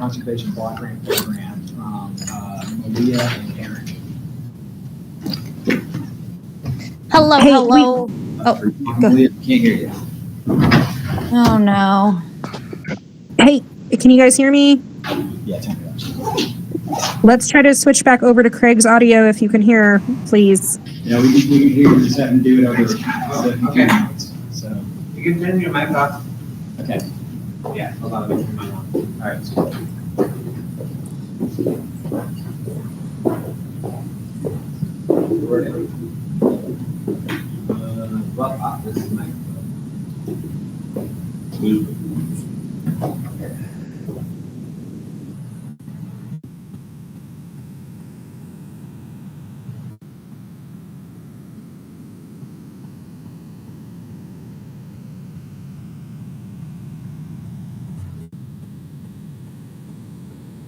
Conservation Block Grant Program from Malia and Erin. Hello, Hey, hello. Malia, can't hear you. Oh no. Hey, can you guys hear me? Yeah, turn it up. Let's try to switch back over to Craig's audio if you can hear, please. Yeah, we can hear you. We just have to do it over the computer notes. So You can turn your mic off. okay. Yeah, hold on, let me turn mine on. All right. So, Well, this is my.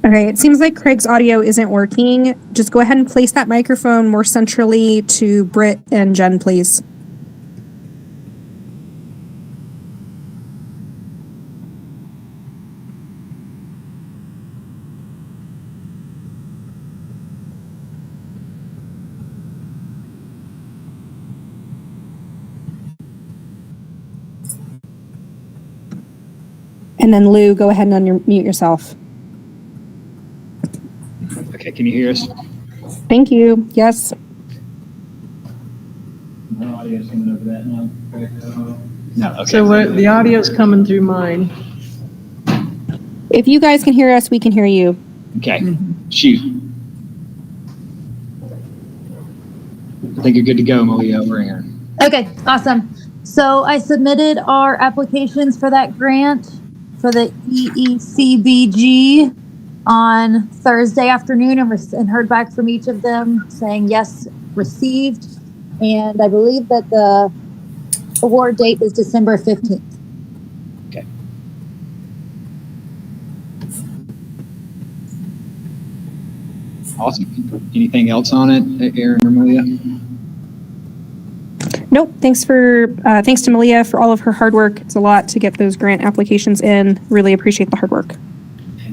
Okay, it seems like Craig's audio isn't working. Just go ahead and place that microphone more centrally to Britt and Jen, please. And then Lou, go ahead and unmute yourself. okay, can you hear us? Thank you. Yes. No audio's coming over that now. No. Okay. So the audio's coming through mine. If you guys can hear us, we can hear you. Okay. Shoot. I think you're good to go, Malia or Erin. Okay, awesome. So I submitted our applications for that grant for the EECBG on Thursday afternoon and heard back from each of them saying yes, received. And I believe that the award date is December 15th. Okay. Awesome. Anything else on it, Erin or Malia? Nope. Thanks to Malia for all of her hard work. It's a lot to get those grant applications in. Really appreciate the hard work.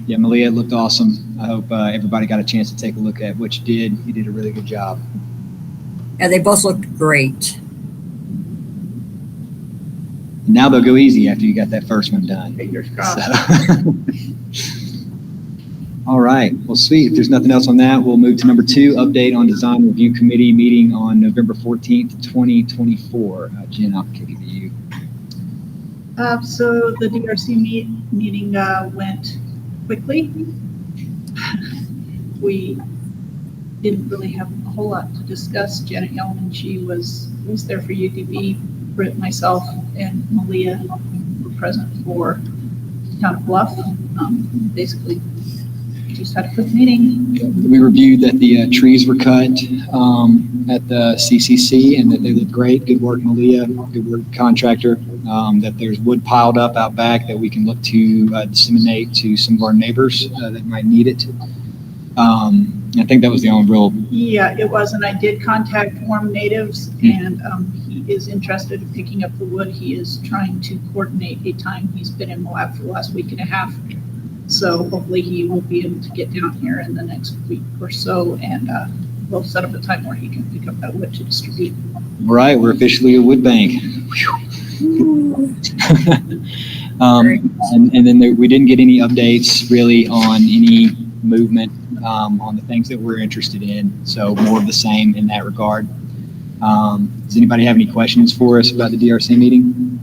Yeah, Malia, it looked awesome. I hope everybody got a chance to take a look at what you did. You did a really good job. Yeah, they both looked great. Now they'll go easy after you got that first one done. Fingers crossed. So. All right. Well, sweet. If there's nothing else on that, we'll move to number 2, update on Design Review Committee meeting on November 14th, 2024. Jen, I'll kick it to you. So the DRC meeting went quickly. We didn't really have a whole lot to discuss. Janet Yellman, she was there for UDB. Britt, myself, and Malia were present for Town of Bluff. Basically, just had a quick meeting. We reviewed that the trees were cut at the CCC and that they look great. Good work, Malia. Good work, contractor. That there's wood piled up out back that we can look to disseminate to some of our neighbors that might need it. I think that was the only real. Yeah, it was, and I did contact Warm Natives, and he is interested in picking up the wood. He is trying to coordinate a time. He's been in Moab for the last week and a half. So hopefully he will be able to get down here in the next week or so, and we'll set up a time where he can pick up that wood to distribute. All right, we're officially a wood bank. And then we didn't get any updates really on any movement on the things that we're interested in. So more of the same in that regard. Does anybody have any questions for us about the DRC meeting?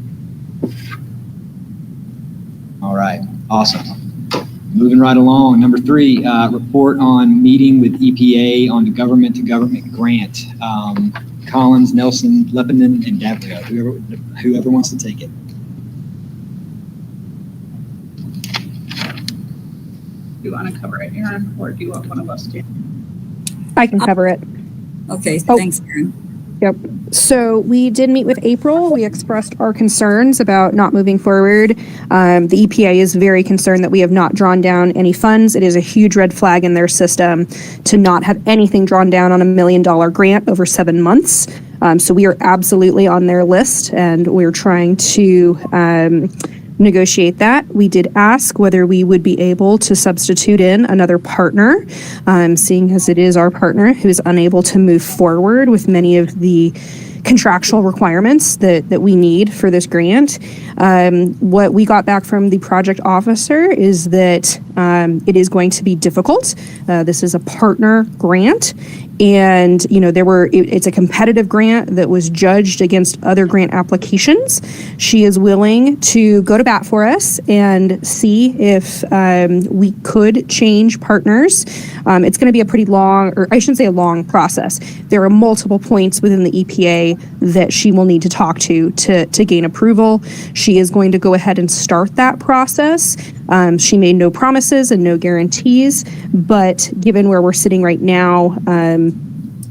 All right, awesome. Moving right along, number 3, report on meeting with EPA on the government-to-government grant. Collins, Nelson, Leppanen, and Davila, whoever wants to take it. Do you want to cover it, Erin, or do you want one of us to? I can cover it. Okay, thanks, Erin. Yep. So we did meet with April. We expressed our concerns about not moving forward. The EPA is very concerned that we have not drawn down any funds. It is a huge red flag in their system to not have anything drawn down on $1 million grant over 7 months. So we are absolutely on their list, and we're trying to negotiate that. We did ask whether we would be able to substitute in another partner, seeing as it is our partner who is unable to move forward with many of the contractual requirements that we need for this grant. What we got back from the project officer is that it is going to be difficult. This is a partner grant, and it's a competitive grant that was judged against other grant applications. She is willing to go to bat for us and see if we could change partners. It's going to be a pretty long, or I shouldn't say a long process. There are multiple points within the EPA that she will need to talk to gain approval. She is going to go ahead and start that process. She made no promises and no guarantees, but given where we're sitting right now,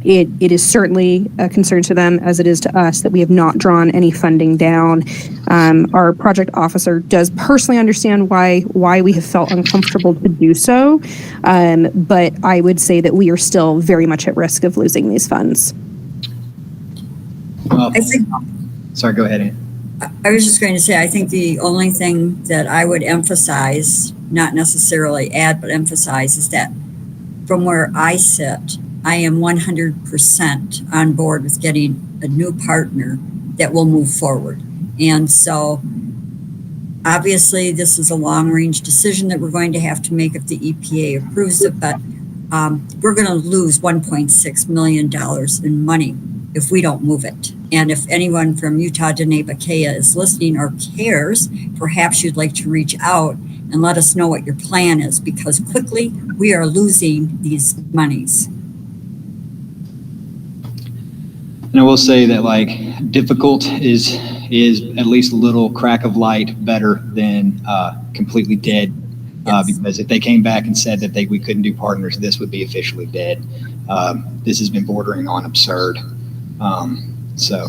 it is certainly a concern to them, as it is to us, that we have not drawn any funding down. Our project officer does personally understand why we have felt uncomfortable to do so, but I would say that we are still very much at risk of losing these funds. Well, I think, sorry, go ahead, Ann. I was just going to say, I think the only thing that I would emphasize, not necessarily add, but emphasize, is that from where I sit, I am 100% on board with getting a new partner that will move forward. And so obviously this is a long-range decision that we're going to have to make if the EPA approves it, but we're going to lose $1.6 million in money if we don't move it. And if anyone from Utah Diné-Bikéyah is listening or cares, perhaps you'd like to reach out and let us know what your plan is, because quickly we are losing these monies. And I will say that, like, difficult is at least a little crack of light better than completely dead. Because if they came back and said that we couldn't do partners, this would be officially dead. This has been bordering on absurd. So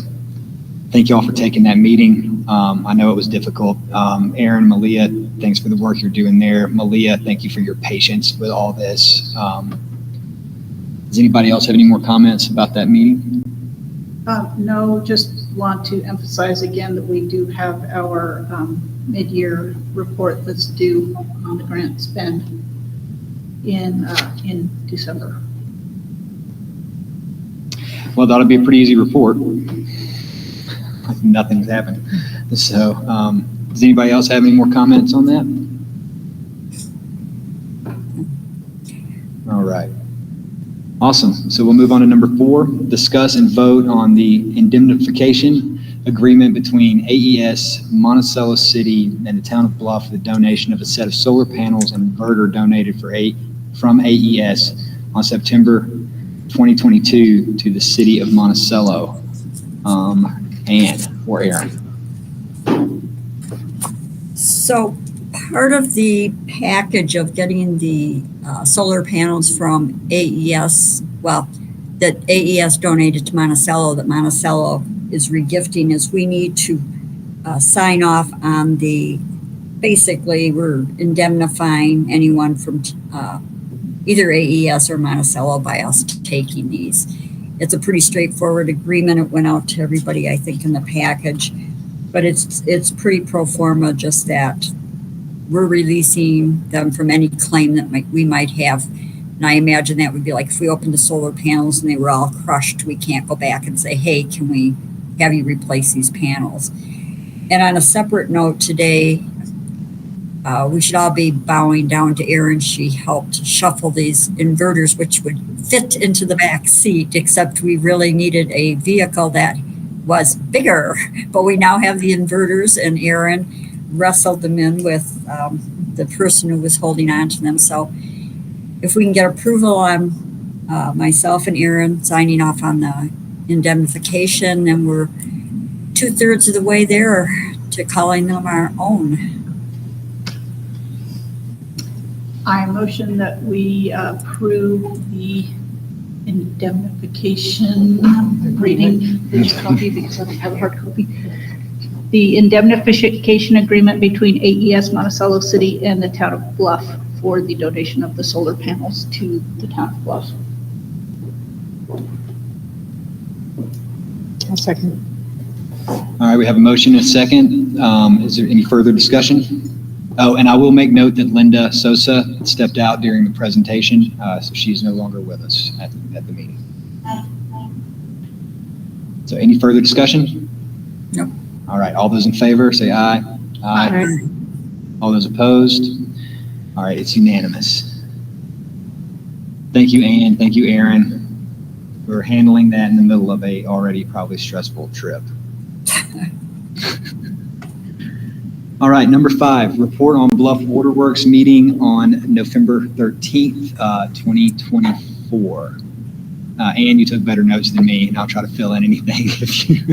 thank you all for taking that meeting. I know it was difficult. Erin, Malia, thanks for the work you're doing there. Malia, thank you for your patience with all this. Does anybody else have any more comments about that meeting? No, just want to emphasize again that we do have our mid-year report that's due on the grant spend in December. Well, that'll be a pretty easy report. Nothing's happened. So, does anybody else have any more comments on that? All right. Awesome. So we'll move on to number 4, discuss and vote on the indemnification agreement between AES, Monticello City, and the town of Bluff for the donation of a set of solar panels and inverter donated from AES on September 2022 to the city of Monticello. Ann or Erin. So part of the package of getting the solar panels from AES, that AES donated to Monticello, that Monticello is regifting, is we need to sign off on basically we're indemnifying anyone from either AES or Monticello by us taking these. It's a pretty straightforward agreement. It went out to everybody, I think, in the package, but it's pretty pro forma, just that we're releasing them from any claim that we might have. And I imagine that would be like if we opened the solar panels and they were all crushed, we can't go back and say, hey, can we have you replace these panels? And on a separate note today, we should all be bowing down to Erin. She helped shuffle these inverters, which would fit into the back seat, except we really needed a vehicle that was bigger. But we now have the inverters, and Erin wrestled them in with the person who was holding on to them. So if we can get approval on myself and Erin signing off on the indemnification, then we're 2/3 of the way there to calling them our own. I motion that we approve the indemnification, reading this copy because I don't have a hard copy. The indemnification agreement between AES Monticello City and the town of Bluff for the donation of the solar panels to the town of Bluff. I'll second. All right, we have a motion and a second. Is there any further discussion? Oh, and I will make note that Linda Sosa stepped out during the presentation, so she's no longer with us at the meeting. So any further discussion? No. All right, all those in favor, say aye. Aye. All those opposed? All right, it's unanimous. Thank you, Ann. Thank you, Erin, for handling that in the middle of a already probably stressful trip. All right, number 5, report on Bluff Waterworks meeting on November 13th, 2024. Ann, you took better notes than me, and I'll try to fill in anything if you.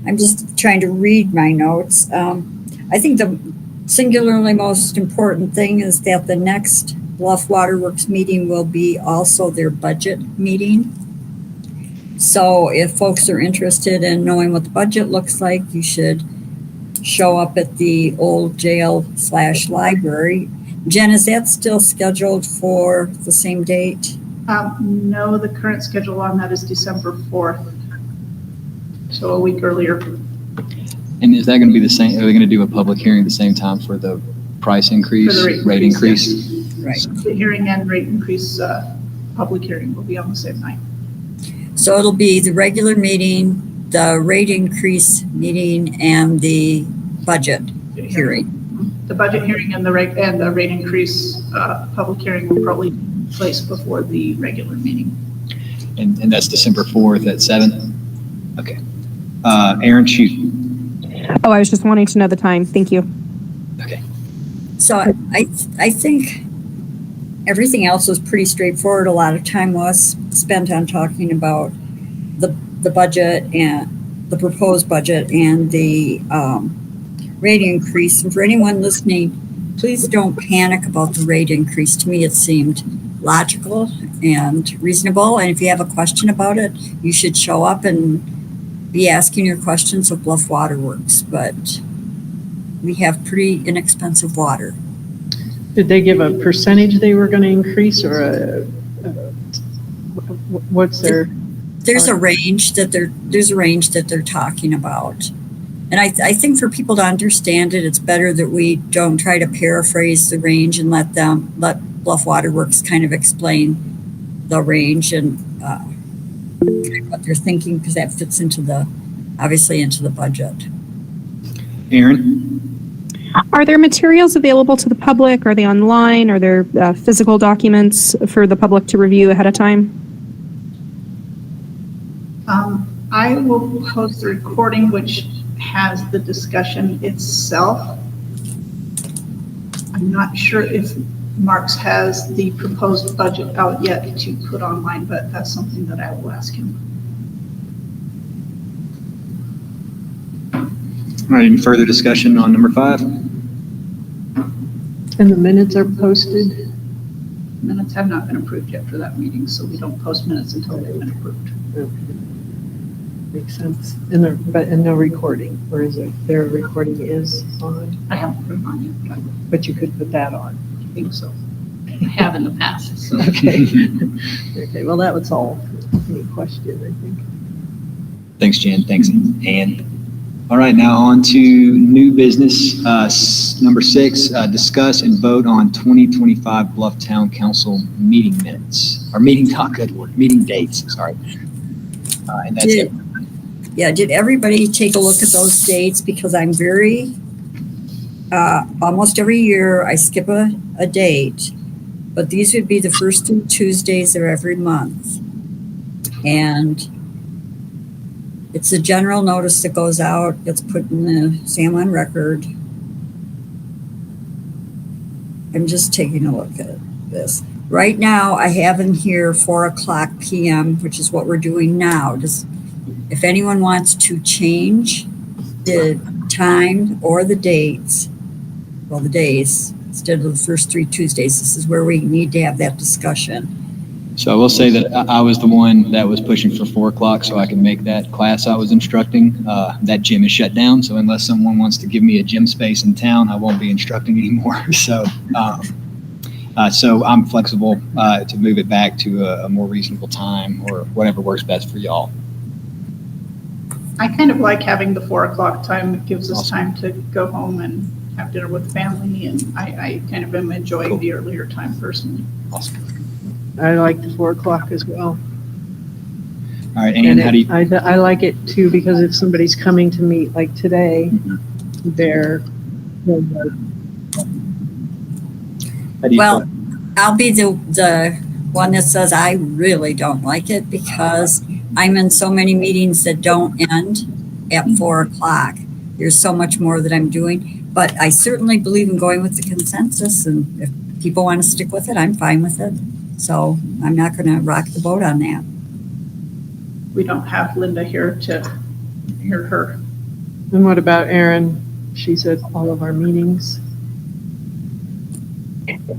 I'm just trying to read my notes. I think the singularly most important thing is that the next Bluff Waterworks meeting will be also their budget meeting. So if folks are interested in knowing what the budget looks like, you should show up at the old jail/library. Jen, is that still scheduled for the same date? No, the current schedule on that is December 4th. So a week earlier. And is that going to be the same? Are they going to do a public hearing at the same time for the price increase, For the rate increase? Right. The hearing and rate increase, public hearing will be on the same night. So it'll be the regular meeting, the rate increase meeting, and the budget hearing. The budget hearing and the rate increase, public hearing will probably take place before the regular meeting. And that's December 4th at 7? Okay. Erin, shoot. Oh, I was just wanting to know the time. Thank you. Okay. So I think everything else was pretty straightforward. A lot of time was spent on talking about the budget and the proposed budget and the rate increase. And for anyone listening, please don't panic about the rate increase. To me, it seemed logical and reasonable. And if you have a question about it, you should show up and be asking your questions of Bluff Waterworks. But we have pretty inexpensive water. Did they give a percentage they were going to increase, or what's their? There's a range that they're talking about. And I think for people to understand it, it's better that we don't try to paraphrase the range and let Bluff Waterworks kind of explain the range and what they're thinking, because that fits obviously into the budget. Erin? Are there materials available to the public? Are they online? Are there physical documents for the public to review ahead of time? I will post the recording, which has the discussion itself. I'm not sure if Marks has the proposed budget out yet to put online, but that's something that I will ask him. All right, any further discussion on number 5? And the minutes are posted? Minutes have not been approved yet for that meeting, so we don't post minutes until they've been approved. Okay. Makes sense. And no recording, or is it, their recording is on? I haven't put it on yet, But you could put that on. I think so. I have in the past, so. Okay. Okay, well, that was all. Any question, I think. Thanks, Jen. Thanks, Ann. All right, now on to new business. Number 6, discuss and vote on 2025 Bluff Town Council meeting minutes, or meeting dates, sorry. And that's it. Yeah, did everybody take a look at those dates? Because I'm almost every year I skip a date, but these would be the first 2 Tuesdays of every month. And it's a general notice that goes out, gets put in the San Juan Record. I'm just taking a look at this. Right now, I have in here 4:00 p.m., which is what we're doing now. If anyone wants to change the time or the dates, the days, instead of the first 3 Tuesdays, this is where we need to have that discussion. So I will say that I was the one that was pushing for 4:00 so I could make that class I was instructing. That gym is shut down, so unless someone wants to give me a gym space in town, I won't be instructing anymore. So I'm flexible to move it back to a more reasonable time or whatever works best for y'all. I kind of like having the 4 o'clock time. It gives us time to go home and have dinner with family, and I kind of am enjoying the earlier time personally. Awesome. I like the 4 o'clock as well. All right, Ann, And how do you? I like it too, because if somebody's coming to meet, like today, they're How do you Well, feel? I'll be the one that says I really don't like it because I'm in so many meetings that don't end at 4 o'clock. There's so much more that I'm doing, but I certainly believe in going with the consensus, and if people want to stick with it, I'm fine with it. So I'm not going to rock the boat on that. We don't have Linda here to hear her. And what about Erin? She's at all of our meetings.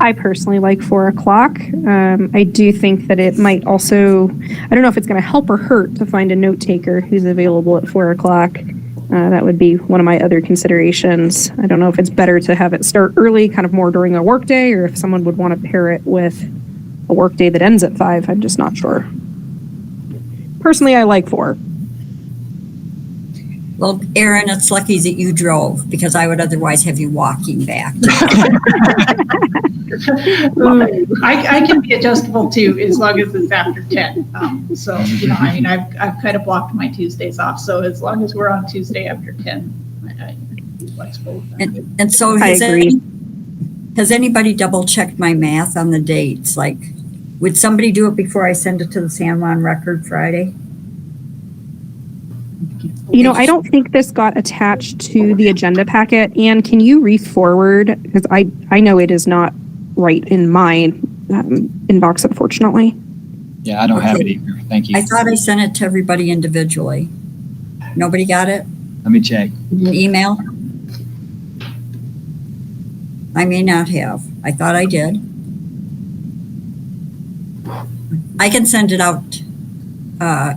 I personally like 4 o'clock. I do think that it might also, I don't know if it's going to help or hurt to find a note taker who's available at 4 o'clock. That would be one of my other considerations. I don't know if it's better to have it start early, kind of more during a workday, or if someone would want to pair it with a workday that ends at 5. I'm just not sure. Personally, I like 4. Well, Erin, it's lucky that you drove because I would otherwise have you walking back. I can be adjustable too, as long as it's after 10. So, I mean, I've kind of blocked my Tuesdays off. So as long as we're on Tuesday after 10, I can be flexible with that. And so I agree. Has anybody double checked my math on the dates? Like, would somebody do it before I send it to the San Juan Record Friday? I don't think this got attached to the agenda packet. Anne, can you re-forward? Because I know it is not right in my inbox, unfortunately. Yeah, I don't have it either. Thank you. I thought I sent it to everybody individually. Nobody got it? Let me check. An email? I may not have. I thought I did. I can send it out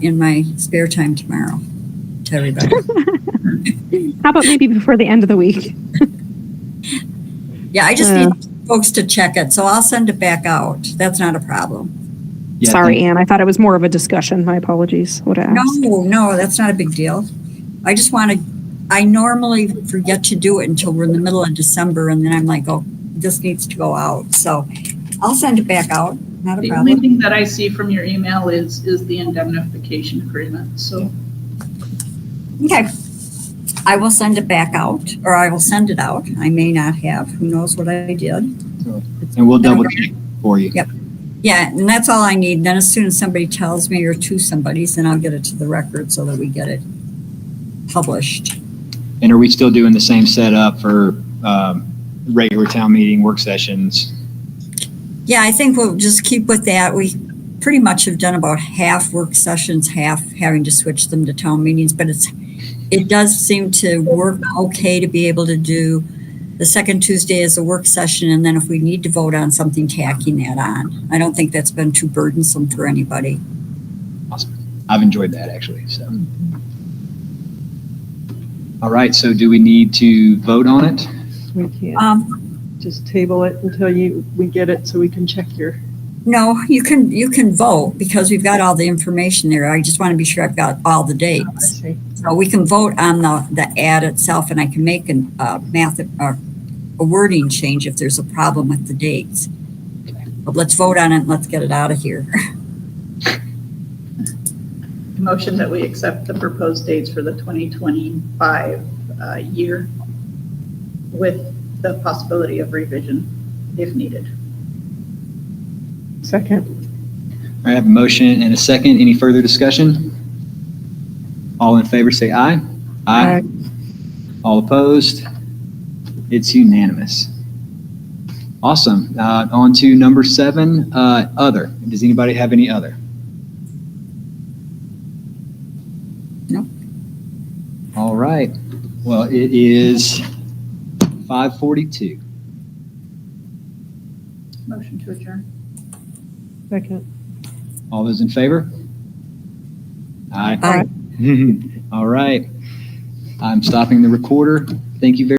in my spare time tomorrow to everybody. How about maybe before the end of the week? Yeah, I just need folks to check it, so I'll send it back out. That's not a problem. Yeah, Sorry, Anne. I thought it was more of a discussion. My apologies. Would have asked. No, that's not a big deal. I just want to, I normally forget to do it until we're in the middle of December, and then I'm like, oh, this needs to go out. So I'll send it back out. Not a The only problem. thing that I see from your email is the indemnification agreement. So Okay. I will send it back out, or I will send it out. I may not have. Who knows what I did? And we'll double check for you. Yep. Yeah, and that's all I need. Then as soon as somebody tells me or to somebody's, then I'll get it to the record so that we get it published. And are we still doing the same setup for regular town meeting work sessions? Yeah, I think we'll just keep with that. We pretty much have done about half work sessions, half having to switch them to town meetings, but it does seem to work okay to be able to do the second Tuesday as a work session, and then if we need to vote on something, tacking that on. I don't think that's been too burdensome for anybody. Awesome. I've enjoyed that actually. So, all right. So, do we need to vote on it? We can't just table it until we get it so we can check your. No, you can vote because we've got all the information there. I just want to be sure I've got all the dates. So we can vote on the ad itself, and I can make a wording change if there's a problem with the dates. But let's vote on it and let's get it out of here. motion that we accept the proposed dates for the 2025 year with the possibility of revision if needed. Second. I have a motion and a second. Any further discussion? All in favor say aye. Aye. All opposed? It's unanimous. Awesome. On to number 7, other. Does anybody have any other? No. All right. Well, it is 5:42. Motion to adjourn. Second. All those in favor? Aye. Aye. All right. I'm stopping the recorder. Thank you very